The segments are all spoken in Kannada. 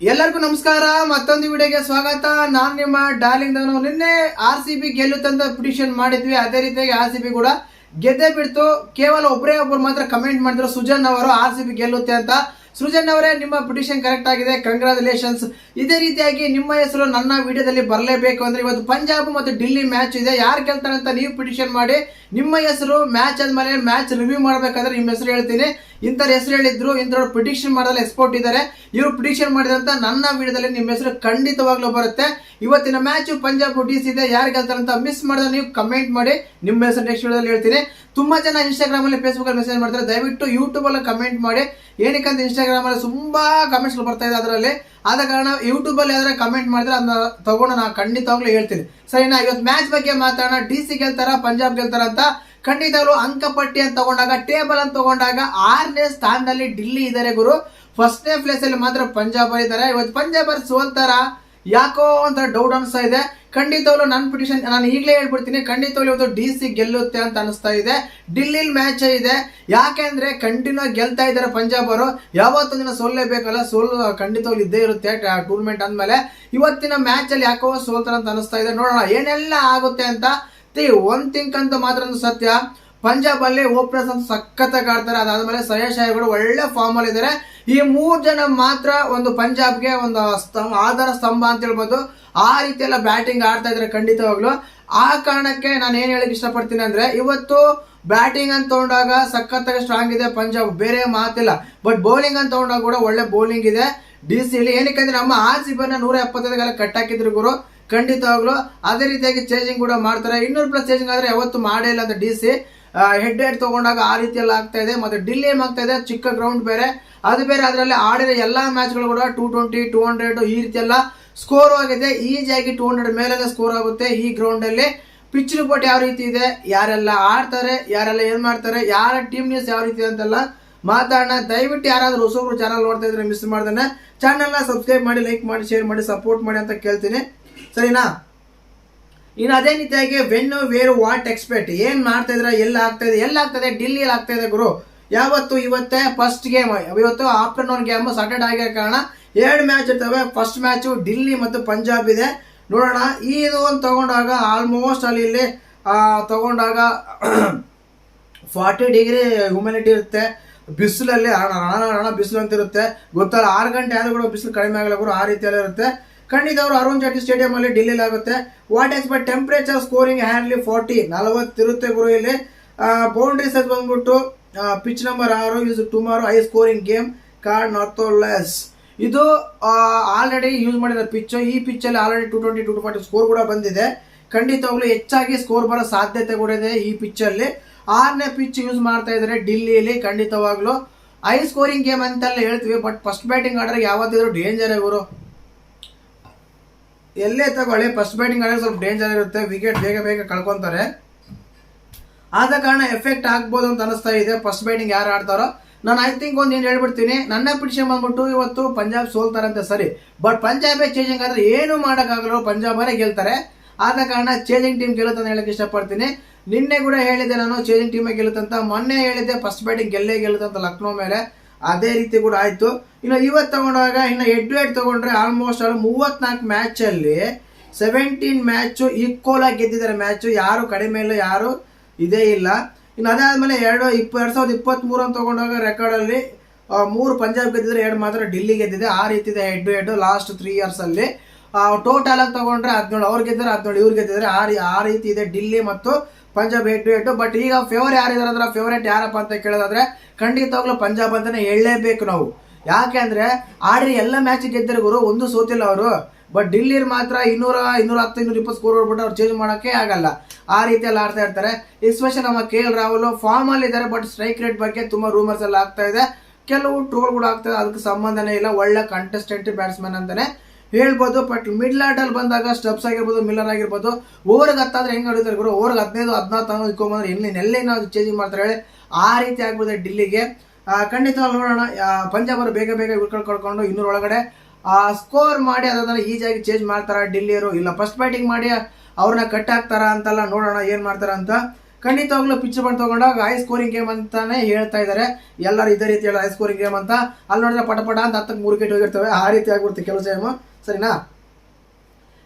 ಎಲ್ಲರಿಗೂ ನಮಸ್ಕಾರ. ಮತ್ತೊಂದು ವಿಡಿಯೋಗೆ ಸ್ವಾಗತ. ನಾನು ನಿಮ್ಮ ಡಾರ್ಲಿಂಗ್ ಧನು. ನಿನ್ನೆ RCB ಗೆಲ್ಲುತ್ತಂತ ಪ್ರಿಡಿಕ್ಷನ್ ಮಾಡಿದ್ವಿ. ಅದೇ ರೀತಿಯಾಗಿ RCB ಕೂಡ ಗೆದ್ದೇ ಬಿಡ್ತು. ಕೇವಲ ಒಬ್ಬರು ಮಾತ್ರ ಕಮೆಂಟ್ ಮಾಡಿದ್ರು, ಸುಜನ್ ಅವರು RCB ಗೆಲ್ಲುತ್ತೆ ಅಂತ. ಸೃಜನ್ ಅವರೇ, ನಿಮ್ಮ ಪ್ರಿಡಿಕ್ಷನ್ ಕರೆಕ್ಟ್ ಆಗಿದೆ, ಕಂಗ್ರಾಚುಲೇಷನ್ಸ್. ಇದೇ ರೀತಿಯಾಗಿ ನಿಮ್ಮ ಹೆಸರು ನನ್ನ ವಿಡಿಯೋದಲ್ಲಿ ಬರಲೇಬೇಕು ಅಂದ್ರೆ ಇವತ್ತು ಪಂಜಾಬ್ ಮತ್ತು ఢిల్లీ ಮ್ಯಾಚ್ ಇದೆ. ಯಾರು ಗೆಲ್ತಾರೆ ಅಂತ ನೀವು ಪ್ರಿಡಿಕ್ಷನ್ ಮಾಡಿ. ನಿಮ್ಮ ಹೆಸರು ಮ್ಯಾಚ್ ಆದ್ಮೇಲೆ ಮ್ಯಾಚ್ ರಿವ್ಯೂ ಮಾಡಬೇಕಾದ್ರೆ ನಿಮ್ಮ ಹೆಸರು ಹೇಳ್ತೀನಿ. ಇಂಥವ್ರ ಹೆಸರು ಹೇಳಿದ್ರು, ಇಂಥವ್ರು ಪ್ರಿಡಿಕ್ಷನ್ ಮಾಡೋದ್ರಲ್ಲಿ ಎಕ್ಸ್ಪೋರ್ಟ್ ಇದ್ದಾರೆ. ಇವರು ಪ್ರಿಡಿಕ್ಷನ್ ಮಾಡಿದಂತ ನನ್ನ ವಿಡಿಯೋದಲ್ಲಿ ನಿಮ್ಮ ಹೆಸರು ಖಂಡಿತವಾಗ್ಲೂ ಬರುತ್ತೆ. ಇವತ್ತಿನ ಮ್ಯಾಚ್ ಪಂಜಾಬ್ DC ಇದೆ. ಯಾರು ಗೆಲ್ತಾರೆ ಅಂತ ಮಿಸ್ ಮಾಡಿದ್ರೆ ನೀವು ಕಮೆಂಟ್ ಮಾಡಿ, ನಿಮ್ಮ ಹೆಸರು ನೆಕ್ಸ್ಟ್ ವಿಡಿಯೋದಲ್ಲಿ ಹೇಳ್ತೀನಿ. ತುಂಬಾ ಜನ ಇನ್ಸ್ಟಾಗ್ರಾಮ್ ಅಲ್ಲಿ ಫೇಸ್ಬುಕ್ ಅಲ್ಲಿ ಮೆಸೇಜ್ ಮಾಡ್ತಾರೆ, ದಯವಿಟ್ಟು ಯೂಟ್ಯೂಬ್ ಅಲ್ಲಿ ಕಮೆಂಟ್ ಮಾಡಿ. ಏನಕ್ಕಂತ ಇನ್ಸ್ಟಾಗ್ರಾಮ್ ಅಲ್ಲಿ ತುಂಬಾ ಕಮೆಂಟ್ಸ್ ಬರ್ತಾ ಇದೆ ಅದರಲ್ಲಿ. ಆದ ಕಾರಣ ಯೂಟ್ಯೂಬ್ ಅಲ್ಲಿ ಯಾವ್ದಾರ ಕಮೆಂಟ್ ಮಾಡಿದ್ರೆ ಅದನ್ನ ತಗೊಂಡು ನಾನು ಖಂಡಿತವಾಗ್ಲೂ ಹೇಳ್ತೀನಿ, ಸರಿನಾ? ಇವತ್ತು ಮ್ಯಾಚ್ ಬಗ್ಗೆ ಮಾತಾಡೋಣ. DC ಗೆಲ್ತಾರ ಪಂಜಾಬ್ ಗೆಲ್ತಾರ ಅಂತ. ಖಂಡಿತವಾಗ್ಲೂ ಅಂಕಪಟ್ಟಿ ಅಂತ ತಗೊಂಡಾಗ, ಟೇಬಲ್ ಅಂತ ತಗೊಂಡಾಗ 6ನೇ ಸ್ಥಾನದಲ್ಲಿ ఢిల్లీ ಇದ್ದಾರೆ ಗುರು. ಫಸ್ಟ್ನೇ ಪ್ಲೇಸ್ ಅಲ್ಲಿ ಮಾತ್ರ ಪಂಜಾಬ್ ಇದ್ದಾರೆ. ಇವತ್ತು ಪಂಜಾಬ್ ಸೋಲ್ತಾರ ಯಾಕೋ ಅಂತ ಡೌಟ್ ಅನಿಸ್ತಾ ಇದೆ. ಖಂಡಿತವಾಗ್ಲೂ ನನ್ನ ಪಿಟಿಷನ್ ನಾನು ಈಗಲೇ ಹೇಳ್ಬಿಡ್ತೀನಿ, ಖಂಡಿತವಾಗ್ಲೂ ಇವತ್ತು DC ಗೆಲ್ಲುತ್ತೆ ಅಂತ ಅನಿಸ್ತಾ ಇದೆ. ఢిల్లీ ಮ್ಯಾಚ್ ಇದೆ. ಯಾಕೆಂದ್ರೆ ಕಂಟಿನ್ಯೂ ಗೆಲ್ತಾ ಇದ್ದಾರೆ ಪಂಜಾಬ್ ಅವರು. ಯಾವತ್ತೊಂದು ದಿನ ಸೋಲ್ಲೇಬೇಕಲ್ಲ, ಸೋಲು ಖಂಡಿತವಾಗ್ಲೂ ಇದ್ದೇ ಇರುತ್ತೆ ಟೂರ್ನಮೆಂಟ್ ಅಂದ್ಮೇಲೆ. ಇವತ್ತಿನ ಮ್ಯಾಚ್ ಅಲ್ಲಿ ಯಾಕೋ ಸೋಲ್ತಾರ ಅಂತ ಅನಿಸ್ತಾ ಇದೆ. ನೋಡೋಣ ಏನೆಲ್ಲ ಆಗುತ್ತೆ ಅಂತ. ಒನ್ ಥಿಂಕ್ ಅಂತ ಮಾತ್ರ ಸತ್ಯ, ಪಂಜಾಬ್ ಅಲ್ಲಿ ಓಪನರ್ಸ್ ಅಂತ ಸಖತ್ತಾಗಿ ಆಡ್ತಾರೆ. ಅದಾದ್ಮೇಲೆ ಶ್ರೇಯಸ್ ಅಯ್ಯರ್ ಕೂಡ ಒಳ್ಳೆ ಫಾರ್ಮ್ ಅಲ್ಲಿ ಇದ್ದಾರೆ. ಈ 3 ಜನ ಮಾತ್ರ ಒಂದು ಪಂಜಾಬ್ಗೆ ಒಂದು ಆಧಾರ ಸ್ತಂಭ ಅಂತ ಹೇಳ್ಬೋದು. ಆ ರೀತಿ ಎಲ್ಲ ಬ್ಯಾಟಿಂಗ್ ಆಡ್ತಾ ಇದ್ದಾರೆ ಖಂಡಿತವಾಗ್ಲು. ಆ ಕಾರಣಕ್ಕೆ ನಾನು ಏನ್ ಹೇಳಕ್ ಇಷ್ಟಪಡ್ತೀನಿ ಅಂದ್ರೆ, ಇವತ್ತು ಬ್ಯಾಟಿಂಗ್ ಅಂತ ತಗೊಂಡಾಗ ಸಖತ್ತಾಗಿ ಸ್ಟ್ರಾಂಗ್ ಇದೆ ಪಂಜಾಬ್, ಬೇರೆ ಮಾತಿಲ್ಲ. ಬಟ್ ಬೌಲಿಂಗ್ ಅಂತ ತಗೊಂಡಾಗ ಕೂಡ ಒಳ್ಳೆ ಬೌಲಿಂಗ್ ಇದೆ DC ಲಿ. ಏನಕ್ಕೆ ನಮ್ಮ RCB 175 ಕಟ್ ಹಾಕಿದ್ರು ಗುರು. ಖಂಡಿತವಾಗ್ಲು ಅದೇ ರೀತಿಯಾಗಿ ಚೇಂಜಿಂಗ್ ಕೂಡ ಮಾಡ್ತಾರೆ. 200+ ಚೇಂಜಿಂಗ್ ಆದ್ರೆ ಯಾವತ್ತು ಮಾಡೇ ಇಲ್ಲ ಅಂತ DC. ಹೆಡ್ ತಗೊಂಡಾಗ ಆ ರೀತಿಯೆಲ್ಲ ಆಗ್ತಾ ಇದೆ. ಮತ್ತೆ ఢిల్లీ ಏನಾಗ್ತಾ ಇದೆ, ಚಿಕ್ಕ ಗ್ರೌಂಡ್ ಬೇರೆ, ಅದು ಬೇರೆ. ಅದರಲ್ಲಿ ಆಡಿರೋ ಎಲ್ಲಾ ಮ್ಯಾಚ್ಗಳು ಕೂಡ 220, 200 ಈ ರೀತಿ ಎಲ್ಲ ಸ್ಕೋರ್ ಆಗಿದೆ. ಈಸಿಯಾಗಿ 200 ಮೇಲೆ ಸ್ಕೋರ್ ಆಗುತ್ತೆ ಈ ಗ್ರೌಂಡ್ ಅಲ್ಲಿ. ಪಿಚ್ ರಿಪೋರ್ಟ್ ಯಾವ ರೀತಿ ಇದೆ, ಯಾರೆಲ್ಲ ಆಡ್ತಾರೆ, ಯಾರೆಲ್ಲ ಏನ್ ಮಾಡ್ತಾರೆ, ಯಾರ ಟೀಮ್ ನ್ಯೂಸ್ ಯಾವ ರೀತಿ ಅಂತೆಲ್ಲ ಮಾತಾಡೋಣ. ದಯವಿಟ್ಟು ಯಾರಾದ್ರೂ ಹೊಸಬ್ರು ಚಾನಲ್ ನೋಡ್ತಾ ಇದ್ರೆ ಮಿಸ್ ಮಾಡ್ದೇನೆ ಚಾನಲ್ ನ ಸಬ್ಸ್ಕ್ರೈಬ್ ಮಾಡಿ, ಲೈಕ್ ಮಾಡಿ, ಶೇರ್ ಮಾಡಿ, ಸಪೋರ್ಟ್ ಮಾಡಿ ಅಂತ ಕೇಳ್ತೀನಿ, ಸರಿನಾ? ಇನ್ನು ಅದೇ ರೀತಿಯಾಗಿ ವೆನ್ ವೇರ್ ವಾಟ್ ಎಕ್ಸ್ಪೆಕ್ಟ್, ಏನ್ ಮಾಡ್ತಾ ಇದ್ರೆ, ಎಲ್ಲ ಆಗ್ತಾ ಇದೆ ఢిల్లీ ಆಗ್ತಾ ಇದೆ ಗುರು. ಯಾವತ್ತು ಇವತ್ತೇ ಫಸ್ಟ್ ಗೇಮ್, ಇವತ್ತು ಆಫ್ಟರ್ನೂನ್ ಗೇಮ್ ಸಾಟರ್ಡೆ ಆಗಿರೋ ಕಾರಣ 2 ಮ್ಯಾಚ್ ಇರ್ತವೆ. ಫಸ್ಟ್ ಮ್ಯಾಚ್ ఢిల్లీ ಮತ್ತು ಪಂಜಾಬ್ ಇದೆ. ನೋಡೋಣ. ಇದು ಒಂದು ತಗೊಂಡಾಗ ಆಲ್ಮೋಸ್ಟ್ ಅಲ್ಲಿ ತಗೊಂಡಾಗ 40 ಡಿಗ್ರಿ ಹ್ಯೂಮಿಡಿಟಿ ಇರುತ್ತೆ. ಬಿಸಿಲಲ್ಲಿ ರಣ ಬಿಸಿಲು ಅಂತ ಇರುತ್ತೆ, ಗೊತ್ತಲ್ಲ. 6 ಗಂಟೆ ಆದ್ರೂ ಕೂಡ ಬಿಸಿಲು ಕಡಿಮೆ ಆಗಲ್ಲ ಗುರು, ಆ ರೀತಿಯಲ್ಲ ಇರುತ್ತೆ. ಖಂಡಿತ ಅವರು ಅರುಣ್ ಜೇಟ್ಲಿ ಸ್ಟೇಡಿಯಂ ಅಲ್ಲಿ ఢిల్లీಲಿ ಆಗುತ್ತೆ. ವಾಟ್ ಎಕ್ಸ್ಪೆಕ್ಟ್ ಟೆಂಪರೇಚರ್ ಸ್ಕೋರಿಂಗ್ ಹ್ಯಾಂಡ್ಲಿ 40 ಇರುತ್ತೆ ಗುರು. ಇಲ್ಲಿ ಬೌಂಡ್ರೀಸ್ ಅದು ಬಂದ್ಬಿಟ್ಟು pitch number 6 use tomorrow high scoring game card not less. ಇದು ಆಲ್ರೆಡಿ ಯೂಸ್ ಮಾಡಿರೋ ಪಿಚ್. ಈ ಪಿಚ್ ಅಲ್ಲಿ ಆಲ್ರೆಡಿ 220, 240 ಸ್ಕೋರ್ ಕೂಡ ಬಂದಿದೆ. ಖಂಡಿತವಾಗ್ಲೂ ಹೆಚ್ಚಾಗಿ ಸ್ಕೋರ್ ಬರೋ ಸಾಧ್ಯತೆ ಕೂಡ ಇದೆ ಈ ಪಿಚ್ ಅಲ್ಲಿ. 6ನೇ ಪಿಚ್ ಯೂಸ್ ಮಾಡ್ತಾ ಇದ್ದಾರೆ ఢిల్లీಲಿ. ಖಂಡಿತವಾಗ್ಲೂ ಹೈ ಸ್ಕೋರಿಂಗ್ ಗೇಮ್ ಅಂತೆಲ್ಲ ಹೇಳ್ತೀವಿ, ಬಟ್ ಫಸ್ಟ್ ಬ್ಯಾಟಿಂಗ್ ಆಡ್ರೆ ಯಾವತ್ತಿದ್ರು ಡೇಂಜರ್ ಇವರು. ಎಲ್ಲೇ ತಗೊಳ್ಳಿ, ಫಸ್ಟ್ ಬ್ಯಾಟಿಂಗ್ ಆಡಿದ್ರೆ ಸ್ವಲ್ಪ ಡೇಂಜರ್ ಇರುತ್ತೆ, ವಿಕೆಟ್ ಬೇಗ ಕಳ್ಕೊಂತಾರೆ. ಆದ ಕಾರಣ ಎಫೆಕ್ಟ್ ಆಗ್ಬೋದು ಅಂತ ಅನಿಸ್ತಾ ಇದೆ ಫಸ್ಟ್ ಬ್ಯಾಟಿಂಗ್ ಯಾರು ಆಡ್ತಾರೋ. ನಾನು ಐ ಥಿಂಕ್ ಒಂದು ಏನು ಹೇಳ್ಬಿಡ್ತೀನಿ, ನನ್ನ ಪ್ರಿಡಿಕ್ಷನ್ ಬಂದ್ಬಿಟ್ಟು ಇವತ್ತು ಪಂಜಾಬ್ ಸೋಲ್ತಾರಂತೆ, ಸರಿ. ಬಟ್ ಪಂಜಾಬೇ ಚೇಂಜಿಂಗ್ ಆದ್ರೆ ಏನು ಮಾಡೋಕ್ಕಾಗಲ್ಲ, ಪಂಜಾಬರೇ ಗೆಲ್ತಾರೆ. ಆದ ಕಾರಣ ಚೇಂಜಿಂಗ್ ಟೀಮ್ ಗೆಲ್ಲುತ್ತೆ ಅಂತ ಹೇಳಕ್ ಇಷ್ಟಪಡ್ತೀನಿ. ನಿನ್ನೆ ಕೂಡ ಹೇಳಿದ್ದೆ ನಾನು ಚೇಂಜಿಂಗ್ ಟೀಮೇ ಗೆಲ್ಲುತ್ತಂತ. ಮೊನ್ನೆ ಹೇಳಿದ್ದೆ ಫಸ್ಟ್ ಬ್ಯಾಟಿಂಗ್ ಗೆಲ್ಲುತ್ತಂತ ಲಕ್ನೋ ಮೇಲೆ. ಅದೇ ರೀತಿ ಕೂಡ ಆಯ್ತು. ಇನ್ನು ಇವತ್ತು ತಗೊಂಡಾಗ ಇನ್ನು ಹೆಡ್ ತಗೊಂಡ್ರೆ ಆಲ್ಮೋಸ್ಟ್ 34 ಮ್ಯಾಚ್ ಅಲ್ಲಿ 17 ಮ್ಯಾಚ್ ಈಕ್ವಲ್ ಆಗಿ ಗೆದ್ದಿದ್ದಾರೆ ಮ್ಯಾಚ್. ಯಾರು ಕಡಿಮೆ ಇಲ್ಲ, ಯಾರು ಇದೇ ಇಲ್ಲ. ಇನ್ನು ಅದಾದ್ಮೇಲೆ 2023 ಅಂತ ತಗೊಂಡಾಗ ರೆಕಾರ್ಡ್ ಅಲ್ಲಿ 3 ಪಂಜಾಬ್ ಗೆದ್ದಿದ್ರೆ, 2 ಮಾತ್ರ ఢిల్లీ ಗೆದ್ದಿದೆ. ಆ ರೀತಿ ಇದೆ ಹೆಡ್ ಲಾಸ್ಟ್ 3 ಇಯರ್ಸ್ ಅಲ್ಲಿ. ಟೋಟಲ್ ಆಗಿ ತಗೊಂಡ್ರೆ 17 ಅವ್ರು ಗೆದ್ದಿದ್ರೆ, 17 ಇವ್ರು ಗೆದ್ದಿದ್ರೆ. ಆ ರೀತಿ ಇದೆ ఢిల్లీ ಮತ್ತು ಪಂಜಾಬ್ ಹೆಡ್. ಬಟ್ ಈಗ ಯಾರಿದಾರೆ ಅಂದ್ರೆ ಫೇವರೇಟ್ ಯಾರಪ್ಪ ಅಂತ ಕೇಳೋದಾದ್ರೆ ಖಂಡಿತವಾಗ್ಲೂ ಪಂಜಾಬ್ ಅಂತಾನೆ ಹೇಳಲೇಬೇಕು ನಾವು. ಯಾಕೆ ಅಂದ್ರೆ ಆಡ್ರಿ ಎಲ್ಲ ಮ್ಯಾಚ್ ಗೆದ್ದರೆ ಗುರು, ಒಂದು ಸೋತಿಲ್ಲ ಅವರು. ಬಟ್ ఢిల్లీ ಮಾತ್ರ 200, 210, 220 ಸ್ಕೋರ್ ಹೊಡ್ಬಿಟ್ಟು ಅವ್ರು ಚೇಂಜ್ ಮಾಡೋಕೆ ಆಗಲ್ಲ. ಆ ರೀತಿಯಲ್ಲಿ ಆಡ್ತಾ ಇರ್ತಾರೆ. ಎಸ್ಪೆಷಲಿ ನಮ್ಮ KL ರಾಹುಲ್ ಫಾರ್ಮ್ ಅಲ್ಲಿ ಇದ್ದಾರೆ, ಬಟ್ ಸ್ಟ್ರೈಕ್ ರೇಟ್ ಬಗ್ಗೆ ತುಂಬಾ ರೂಮರ್ಸ್ ಎಲ್ಲ ಆಗ್ತಾ ಇದೆ. ಕೆಲವು ಟ್ರೋಲ್ ಕೂಡ ಆಗ್ತದೆ, ಅದಕ್ಕೆ ಸಂಬಂಧನೇ ಇಲ್ಲ. ಒಳ್ಳೆ ಕಂಟೆಸ್ಟೆಂಟ್ ಬ್ಯಾಟ್ಸ್ಮನ್ ಅಂತಾನೆ ಹೇಳ್ಬೋದು. ಬಟ್ ಮಿಡ್ಲ್ ಆರ್ಡರ್ ಬಂದಾಗ ಸ್ಟಬ್ಸ್ ಆಗಿರ್ಬೋದು, ಮಿಲ್ಲರ್ ಆಗಿರ್ಬೋದು, ಓವರ್ಗೆ 10 ಹೆಂಗ್ ಆಡಿದ್ರೆ ಗುರು, ಓವರ್ಗೆ 15, 16 ಇಟ್ಕೊಂಡ್ಬಂದ್ರೆ ಎಲ್ಲೇ ನಾವು ಚೇಂಜಿಂಗ್ ಮಾಡ್ತಾರೆ ಹೇಳಿ. ಆ ರೀತಿ ಆಗ್ಬಿಡುತ್ತೆ ఢిల్లీಗೆ. ಖಂಡಿತವಾಗಿ ನೋಡೋಣ. ಪಂಜಾಬ್ ಅವರು ಬೇಗ ವಿಕೆಟ್ ಕಳ್ಕೊಂಡು 200 ಒಳಗಡೆ ಸ್ಕೋರ್ ಮಾಡಿ ಅದನ್ನ ಈಸಿಯಾಗಿ ಚೇಂಜ್ ಮಾಡ್ತಾರ ఢిల్లీಯವರು, ಇಲ್ಲ ಫಸ್ಟ್ ಬ್ಯಾಟಿಂಗ್ ಮಾಡಿ ಅವ್ರನ್ನ ಕಟ್ ಹಾಕ್ತಾರ ಅಂತೆಲ್ಲ ನೋಡೋಣ ಏನ್ ಮಾಡ್ತಾರ ಅಂತ. ಖಂಡಿತವಾಗ್ಲೂ ಪಿಚ್ ಬಂದು ತಗೊಂಡಾಗ ಹೈ ಸ್ಕೋರಿಂಗ್ ಗೇಮ್ ಅಂತಾನೆ ಹೇಳ್ತಾ ಇದ್ದಾರೆ ಎಲ್ಲರೂ ಇದೇ ರೀತಿ ಹೇಳೋ ಹೈ ಸ್ಕೋರಿಂಗ್ ಗೇಮ್ ಅಂತ. ಅಲ್ಲಿ ನೋಡಿದ್ರೆ ಪಟ ಅಂತ 10ಕ್ಕೆ 3 ವಿಕೆಟ್ ಹೋಗಿರ್ತವೆ, ಆ ರೀತಿ ಆಗ್ಬಿಡುತ್ತೆ ಕೆಲವು ಟೈಮು, ಸರಿನಾ.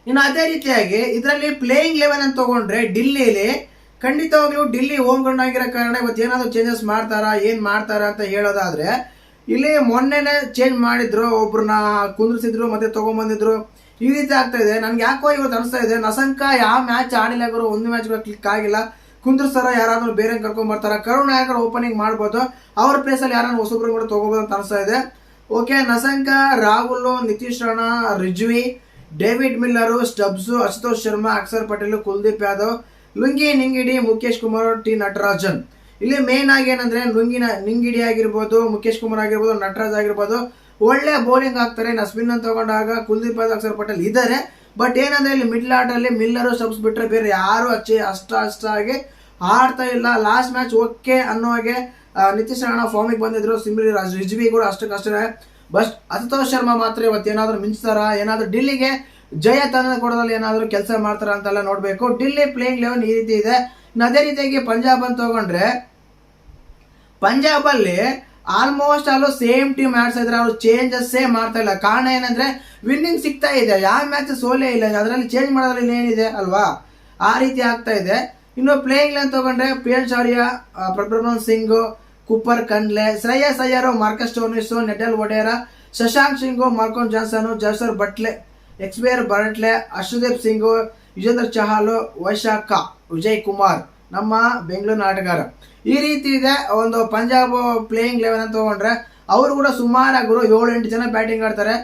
ಇನ್ನು ಅದೇ ರೀತಿಯಾಗಿ ಇದರಲ್ಲಿ ಪ್ಲೇಯಿಂಗ್ 11 ಅಂತ ತಗೊಂಡ್ರೆ ಡಿಲ್ಲಿಲಿ ಖಂಡಿತವಾಗ್ಲೂ ಡಿಲ್ಲಿ ಹೋಮ್ ಗ್ರೌಂಡ್ ಆಗಿರೋ ಕಾರಣ ಇವತ್ತು ಏನಾದರೂ ಚೇಂಜಸ್ ಮಾಡ್ತಾರಾ ಏನು ಮಾಡ್ತಾರಾ ಅಂತ ಹೇಳೋದಾದ್ರೆ ಇಲ್ಲಿ ಮೊನ್ನೆನೆ ಚೇಂಜ್ ಮಾಡಿದ್ರು, ಒಬ್ರನ್ನ ಕುಂದ್ರಿಸಿದ್ರು ಮತ್ತೆ ತಗೊಂಡ್ಬಂದಿದ್ರು, ಈ ರೀತಿ ಆಗ್ತಾ ಇದೆ. ನನ್ಗೆ ಯಾಕೋ ಇವತ್ತು ಅನಿಸ್ತಾ ಇದೆ ನಸಂಕ ಯಾವ ಮ್ಯಾಚ್ ಆಡಿಲ್ಲ ಗುರು, ಒಂದು ಮ್ಯಾಚ್ ಕ್ಲಿಕ್ ಆಗಿಲ್ಲ, ಕುಂದ್ರಿಸ್ತಾರ ಯಾರಾದ್ರೂ ಬೇರೆ ಕರ್ಕೊಂಡ್ ಬರ್ತಾರ, ಕರುಣ್ ನಾಯಕರು ಓಪನಿಂಗ್ ಮಾಡ್ಬೋದು, ಅವ್ರ ಪ್ಲೇಸಲ್ಲಿ ಯಾರು ಹೊಸಬ್ರು ಕೂಡ ತಗೋಬೋದು ಅಂತ ಅನಿಸ್ತಾ ಇದೆ. Okay, Nissanka, Rahul, Nitish Rana, Rizvi, David Miller, Stubbs, Ashutosh Sharma, Axar Patel, Kuldeep Yadav, Lungi Ngidi, Mukesh Kumar, T Natarajan. ಇಲ್ಲಿ ಮೇನ್ ಆಗಿ ಏನಂದ್ರೆ ನಿಂಗಿಡಿ ಆಗಿರ್ಬೋದು, ಮುಖೇಶ್ ಕುಮಾರ್ ಆಗಿರ್ಬೋದು, ನಟರಾಜ್ ಆಗಿರ್ಬೋದು, ಒಳ್ಳೆ ಬೌಲಿಂಗ್ ಆಗ್ತಾರೆ. ಸ್ಪಿನ್ ಅಂತ ತಗೊಂಡಾಗ ಕುಲ್ದೀಪ್ ಯಾದವ್, ಅಕ್ಷರ್ ಪಟೇಲ್ ಇದ್ದಾರೆ. ಬಟ್ ಏನಂದ್ರೆ ಇಲ್ಲಿ ಮಿಡ್ಲ್ ಆರ್ಡಲ್ಲಿ ಮಿಲ್ಲರು, ಸ್ಟಬ್ಸ್ ಬಿಟ್ಟರೆ ಬೇರೆ ಯಾರು ಅಷ್ಟಾಗಿ ಆಡ್ತಾ ಇಲ್ಲ. ಲಾಸ್ಟ್ ಮ್ಯಾಚ್ ಓಕೆ ಅನ್ನೋ ಹಾಗೆ ನಿತೀಶ್ ರಾಣಾ ಫಾರ್ಮಿಗೆ ಬಂದಿದ್ರು, ರಿಜ್ವಿ ಕೂಡ ಅಷ್ಟೇ. ಬಟ್ ಅಶುತೋಷ್ ಶರ್ಮಾ ಮಾತ್ರ ಇವತ್ತು ಏನಾದರೂ ಮಿಂಚ್ತಾರ, ಏನಾದರೂ ಡಿಲ್ಲಿಗೆ ಜಯ ತಂದ ಕೊಡೋದ್ರಲ್ಲಿ ಏನಾದರೂ ಕೆಲಸ ಮಾಡ್ತಾರ ಅಂತೆಲ್ಲ ನೋಡಬೇಕು. ಡಿಲ್ಲಿ ಪ್ಲೇಯಿಂಗ್ 11 ಈ ರೀತಿ ಇದೆ. ಇನ್ನು ಅದೇ ರೀತಿಯಾಗಿ ಪಂಜಾಬ್ ಅಂತ ತಗೊಂಡ್ರೆ ಪಂಜಾಬಲ್ಲಿ ಆಲ್ಮೋಸ್ಟ್ ಅಲ್ಲೂ ಸೇಮ್ ಟೀಮ್ ಆಡ್ತಾ ಇದ್ರೆ, ಅವರು ಚೇಂಜಸ್ಸೇ ಮಾಡ್ತಾ ಇಲ್ಲ. ಕಾರಣ ಏನಂದ್ರೆ ವಿನ್ನಿಂಗ್ ಸಿಗ್ತಾ ಇದೆ, ಯಾವ ಮ್ಯಾಚ್ ಸೋಲೇ ಇಲ್ಲ, ಅದರಲ್ಲಿ ಚೇಂಜ್ ಮಾಡೋದ್ರಲ್ಲಿ ಏನಿದೆ ಅಲ್ವಾ, ಆ ರೀತಿ ಆಗ್ತಾ ಇದೆ. ಇನ್ನು ಪ್ಲೇಯಿಂಗ್ ಅಂತ ತಗೊಂಡ್ರೆ Priyansh Arya, Prabhsimran Singh, Cooper Connolly, Shreyas Iyer, Marcus Stoinis, Nehal Wadhera, Shashank Singh, Marco Jansen, Xavier Bartlett, Xavier Bartlett, Arshdeep Singh, Yuzvendra Chahal, Vyshak, Vijay Kumar, ನಮ್ಮ ಬೆಂಗಳೂರಿನ ಆಟಗಾರ. ಈ ರೀತಿ ಇದೆ ಒಂದು ಪಂಜಾಬ್ ಪ್ಲೇಯಿಂಗ್ 11 ಅಂತ ತಗೊಂಡ್ರೆ. ಅವರು ಕೂಡ ಸುಮಾರು 7-8 ಜನ ಬ್ಯಾಟಿಂಗ್ ಆಡ್ತಾರೆ.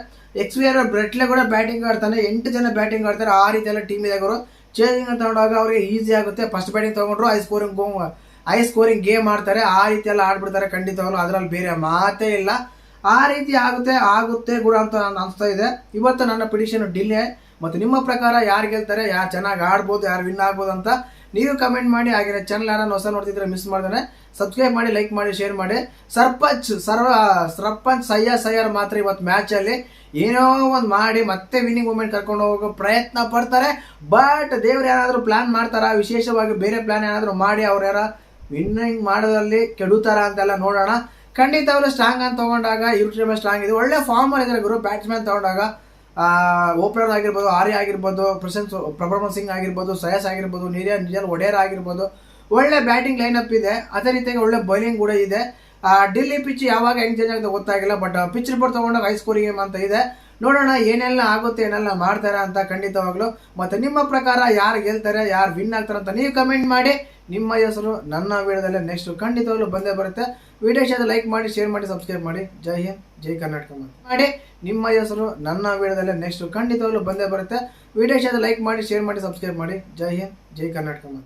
ಎಕ್ಸ್ವೇರ್ ಬ್ರೆಟ್ಲೆ ಕೂಡ ಬ್ಯಾಟಿಂಗ್ ಆಡ್ತಾನೆ, 8 ಜನ ಬ್ಯಾಟಿಂಗ್ ಆಡ್ತಾರೆ. ಆ ರೀತಿ ಎಲ್ಲ ಟೀಮ್ ಇದೆ ಅವರು. ಚೇಂಜಿಂಗ್ ಅಂತ ತಗೊಂಡಾಗ ಅವ್ರಿಗೆ ಈಸಿ ಆಗುತ್ತೆ. ಫಸ್ಟ್ ಬ್ಯಾಟಿಂಗ್ ತಗೊಂಡ್ರು ಹೈ ಸ್ಕೋರಿಂಗ್ ಗೇಮ್ ಆಡ್ತಾರೆ, ಆ ರೀತಿ ಎಲ್ಲ ಆಡ್ಬಿಡ್ತಾರೆ ಖಂಡಿತವಾಗ್ಲು, ಅದರಲ್ಲಿ ಬೇರೆ ಮಾತೇ ಇಲ್ಲ. ಆ ರೀತಿ ಆಗುತ್ತೆ ಕೂಡ ಅಂತ ನಾನು ಅನಿಸ್ತಾ ಇದೆ. ಇವತ್ತು ನನ್ನ ಪ್ರಿಡಿಕ್ಷನ್ ಡಿಲ್ಲಿ. ಮತ್ತು ನಿಮ್ಮ ಪ್ರಕಾರ ಯಾರು ಗೆಲ್ತಾರೆ, ಯಾರು ಚೆನ್ನಾಗಿ ಆಡ್ಬೋದು, ಯಾರು ವಿನ್ ಆಗ್ಬೋದು ಅಂತ ನೀವು ಕಮೆಂಟ್ ಮಾಡಿ. ಹಾಗೆ ಚಾನಲ್ ಯಾರನ್ನು ಹೊಸ ನೋಡ್ತಿದ್ರೆ ಮಿಸ್ ಮಾಡ್ತಾನೆ ಸಬ್ಸ್ಕ್ರೈಬ್ ಮಾಡಿ, ಲೈಕ್ ಮಾಡಿ, ಶೇರ್ ಮಾಡಿ. ಸರ್ಪಂಚ್ ಸಯ್ಯರ್ ಮಾತ್ರ ಇವತ್ತು ಮ್ಯಾಚಲ್ಲಿ ಏನೋ ಒಂದು ಮಾಡಿ ಮತ್ತೆ ವಿನ್ನಿಂಗ್ ಮೂಮೆಂಟ್ ಕರ್ಕೊಂಡು ಹೋಗೋ ಪ್ರಯತ್ನ ಪಡ್ತಾರೆ. ಬಟ್ ದೇವ್ರು ಯಾರಾದರೂ ಪ್ಲಾನ್ ಮಾಡ್ತಾರ, ವಿಶೇಷವಾಗಿ ಬೇರೆ ಪ್ಲಾನ್ ಏನಾದರೂ ಮಾಡಿ ಅವ್ರು ಯಾರ ವಿನ್ನಿಂಗ್ ಮಾಡೋದ್ರಲ್ಲಿ ಕೆಡುತ್ತಾರ ಅಂತೆಲ್ಲ ನೋಡೋಣ. ಖಂಡಿತವಾಗ್ಲೂ ಸ್ಟ್ರಾಂಗ್ ಅಂತ ತಗೊಂಡಾಗ ಇವ್ರ ಸ್ಟ್ರಾಂಗ್ ಇದೆ, ಒಳ್ಳೆ ಫಾರ್ಮ್ ಇದ್ದಾರೆ ಗುರು. ಬ್ಯಾಟ್ಸ್ಮನ್ ತಗೊಂಡಾಗ ಓಪನರ್ ಆಗಿರ್ಬೋದು, ಆರ್ಯ ಆಗಿರ್ಬೋದು, ಪ್ರಭ್ರಮನ್ ಸಿಂಗ್ ಆಗಿರ್ಬೋದು, ಶ್ರೇಯಸ್ ಆಗಿರ್ಬೋದು, ನಿಜಲ್ ಒಡೇರಾ ಆಗಿರ್ಬೋದು, ಒಳ್ಳೆ ಬ್ಯಾಟಿಂಗ್ ಲೈನಪ್ ಇದೆ. ಅದೇ ರೀತಿಯಾಗಿ ಒಳ್ಳೆ ಬೌಲಿಂಗ್ ಕೂಡ ಇದೆ. ಡಿಲ್ಲಿ ಪಿಚ್ ಯಾವಾಗ ಹೆಂಗ್ ಚೇಂಜ್ ಆಗುತ್ತೆ ಗೊತ್ತಾಗಿಲ್ಲ. ಬಟ್ ಪಿಚ್ ರಿಪೋರ್ಟ್ ತಗೊಂಡಾಗ ಹೈ ಸ್ಕೋರಿಂಗ್ ಗೇಮ್ ಅಂತ ಇದೆ. ನೋಡೋಣ ಏನೆಲ್ಲ ಆಗುತ್ತೆ, ಏನೆಲ್ಲ ಮಾಡ್ತಾರೆ ಅಂತ ಖಂಡಿತವಾಗ್ಲು. ಮತ್ತೆ ನಿಮ್ಮ ಪ್ರಕಾರ ಯಾರು ಗೆಲ್ತಾರೆ, ಯಾರು ವಿನ್ ಆಗ್ತಾರೆ ಅಂತ ನೀವು ಕಮೆಂಟ್ ಮಾಡಿ. ನಿಮ್ಮ ಹೆಸರು ನನ್ನ ವಿಡಿಯೋದಲ್ಲೇ ನೆಕ್ಸ್ಟ್ ಖಂಡಿತವಾಗ್ಲೂ ಬಂದೇ ಬರುತ್ತೆ. ವಿಡಿಯೋ ಇಷ್ಟ ಲೈಕ್ ಮಾಡಿ, ಶೇರ್ ಮಾಡಿ, ಸಬ್ಸ್ಕ್ರೈಬ್ ಮಾಡಿ. ಜೈ ಹಿಂದ್, ಜೈ ಕರ್ನಾಟಕ ಮಾಡಿ. ನಿಮ್ಮ ಹೆಸರು ನನ್ನ ವಿಡಿಯೋದಲ್ಲೇ ನೆಕ್ಸ್ಟ್ ಖಂಡಿತವಾಗ್ಲೂ ಬಂದೇ ಬರುತ್ತೆ. ವಿಡಿಯೋ ಇಷ್ಟ ಲೈಕ್ ಮಾಡಿ, ಶೇರ್ ಮಾಡಿ, ಸಬ್ಸ್ಕ್ರೈಬ್ ಮಾಡಿ. ಜೈ ಹಿಂದ್, ಜೈ ಕರ್ನಾಟಕ.